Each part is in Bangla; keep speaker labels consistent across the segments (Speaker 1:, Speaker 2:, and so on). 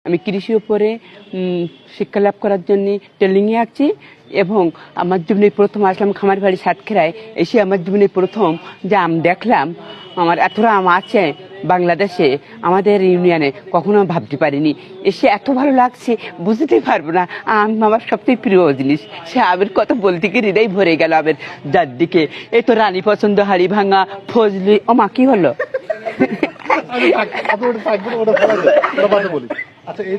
Speaker 1: আমি কৃষির উপরে শিক্ষা লাভ করার জন্য ট্রেনিংয়ে আছি এবং আমার জীবনে প্রথম আসলাম খামার বাড়ি সাতক্ষীরায়। এসে আমার জীবনে প্রথম যে আম দেখলাম, আমার এতটা আম আছে বাংলাদেশে, আমাদের ইউনিয়নে, কখনো ভাবতে পারিনি। এসে এত ভালো লাগছে বুঝতেই পারবো না। আম আমার সবথেকে প্রিয় জিনিস। সে আমের কথা বলতে গিয়ে হৃদয় ভরে গেল আমের যার দিকে। এই তো রানী পছন্দ, হাড়ি ভাঙা, ফজলি। ও মা, কি হলো?
Speaker 2: আচ্ছা, এই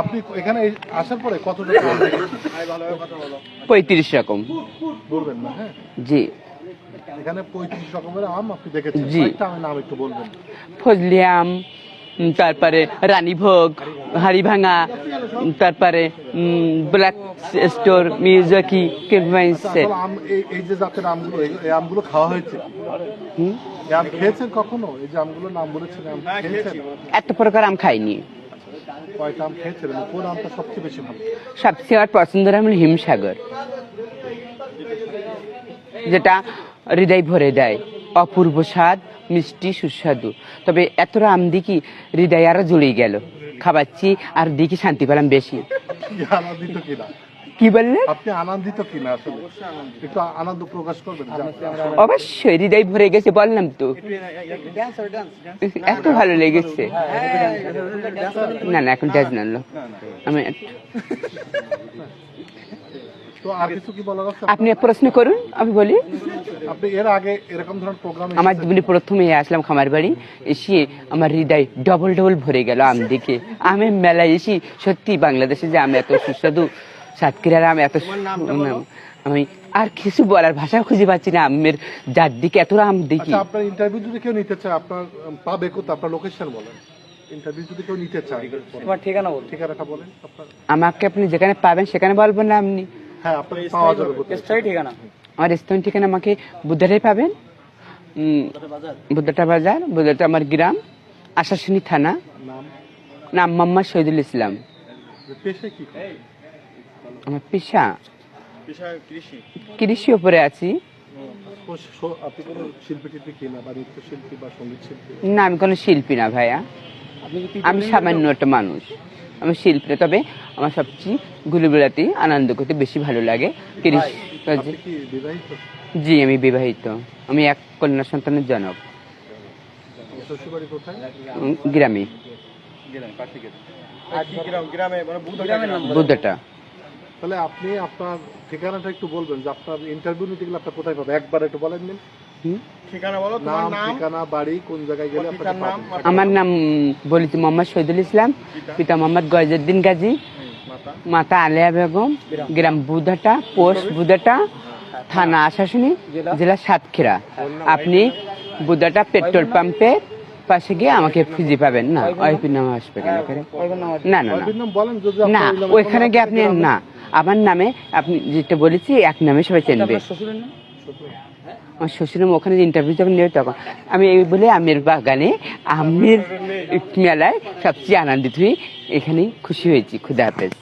Speaker 2: আপনি এখানে আসার পরে কতটা
Speaker 1: 35 রকম
Speaker 2: বলবেন না? হ্যাঁ,
Speaker 1: জি।
Speaker 2: এখানে 35 রকমের আম আপনি দেখেছেন।
Speaker 1: জি।
Speaker 2: নাম একটু বলবেন।
Speaker 1: ফজলি আম, তারপরে রানীভোগ, হাড়িভাঙা, তারপরে ব্ল্যাক স্টোর, মিয়াজাকি, কেলভাইন্সে।
Speaker 2: এই যে জাতের আমগুলো, এই আমগুলো খাওয়া হয়েছে? এই আম খেয়েছেন কখনো? এই যে আমগুলোর নাম বলেছেন, আম খেয়েছেন?
Speaker 1: এত প্রকার আম খাইনি।
Speaker 2: কয়টা আম খেয়েছেন? কোন আমটা সবচেয়ে বেশি ভালো?
Speaker 1: সবচেয়ে আমার পছন্দের আম হলো হিমসাগর, যেটা হৃদয় ভরে দেয়, অপূর্ব স্বাদ, মিষ্টি, সুস্বাদু। তবে এতটা আম দেখি হৃদয় আরো জুড়ে গেল, খাবাচ্ছি আর দেখি শান্তি পেলাম বেশি।
Speaker 2: আনন্দিত কিনা?
Speaker 1: কি বললেন?
Speaker 2: আপনি আনন্দিত কিনা? আসলে একটু আনন্দ প্রকাশ করবেন।
Speaker 1: অবশ্যই হৃদয় ভরে গেছে, বললাম তো, এত ভালো লেগেছে। না না, এখন ডান্স নালো আমি।
Speaker 2: তো আর কিছু কি বলার আছে?
Speaker 1: আপনি প্রশ্ন করুন, আমি বলি।
Speaker 2: আপনি এর আগে এরকম ধরনের প্রোগ্রাম?
Speaker 1: আমার জীবনে প্রথমে আসলাম খামার বাড়ি, এসে আমার হৃদয় ডবল ডবল ভরে গেল আম দেখে। আমের মেলায় এসে সত্যি বাংলাদেশে যে আম এত সুস্বাদু, সাতক্ষীরার আম এত, আমি আর কিছু বলার ভাষা খুঁজে পাচ্ছি না। আমের যার দিকে এত আম দেখি।
Speaker 2: আপনার ইন্টারভিউ যদি কেউ নিতে চায়, আপনার পাবে কোথায়? আপনার লোকেশন বলেন। ইন্টারভিউ যদি কেউ নিতে চায়,
Speaker 1: তোমার ঠিকানা বলুন।
Speaker 2: ঠিকানাটা বলেন আপনার।
Speaker 1: আমাকে আপনি যেখানে পাবেন সেখানে বলবেন না আপনি?
Speaker 2: হ্যাঁ, আপনার পাওয়া যাবে কোথায়?
Speaker 1: ঠিকানা আমার স্থানীয় ঠিকানা আমাকে বুদ্ধাটাই পাবেন, বুদ্ধাটা বাজার, বুদ্ধাটা আমার গ্রাম, আশাশুনি থানা। নাম মোহাম্মদ শহীদুল ইসলাম।
Speaker 2: পেশা কি?
Speaker 1: আমার পেশা কৃষি উপরে আছি।
Speaker 2: আপনি কোনো শিল্পী টিল্পী কিনা, বা নৃত্য শিল্পী বা সঙ্গীত শিল্পী?
Speaker 1: না, আমি কোনো শিল্পী না ভাইয়া, আমি সামান্য একটা মানুষ। আমি শিল্পী না, তবে আমার সবচেয়ে ঘুরে বেড়াতে, আনন্দ করতে বেশি ভালো লাগে। জি, আমি বিবাহিত। আমি এক কন্যা সন্তানের জনক। গ্রামে, বুদ্ধটা।
Speaker 2: তাহলে আপনি আপনার ঠিকানাটা একটু বলবেন, যে আপনার ইন্টারভিউ নিতে গেলে আপনার কোথায় পাবে? একবার একটু বলেন দিন। ঠিকানা বলো, নাম, ঠিকানা, বাড়ি, কোন জায়গায় গেলে আপনার নাম?
Speaker 1: আমার নাম বলেছি মোহাম্মদ শহীদুল ইসলাম, পিতা মোহাম্মদ গয়জউদ্দিন গাজী, মাতা আলিয়া বেগম, গ্রাম বুধাটা, পোস্ট বুধাটা, থানা আশাশুনি, জেলা সাতক্ষীরা। আপনি বুধাটা পেট্রোল পাম্পের পাশে গিয়ে আমাকে খুঁজে পাবেন। না, ওইপির নাম আসবে কেন? না না না, ওইখানে গিয়ে আপনি না, আমার নামে আপনি যেটা বলেছি এক নামে সবাই চেনবে। আমার শ্বশুরের ওখানে ইন্টারভিউ যখন নেবে তখন আমি এই বলে আমের বাগানে, আমের মেলায় সবচেয়ে আনন্দিত হই, এখানেই খুশি হয়েছি। খুদা হাফেজ।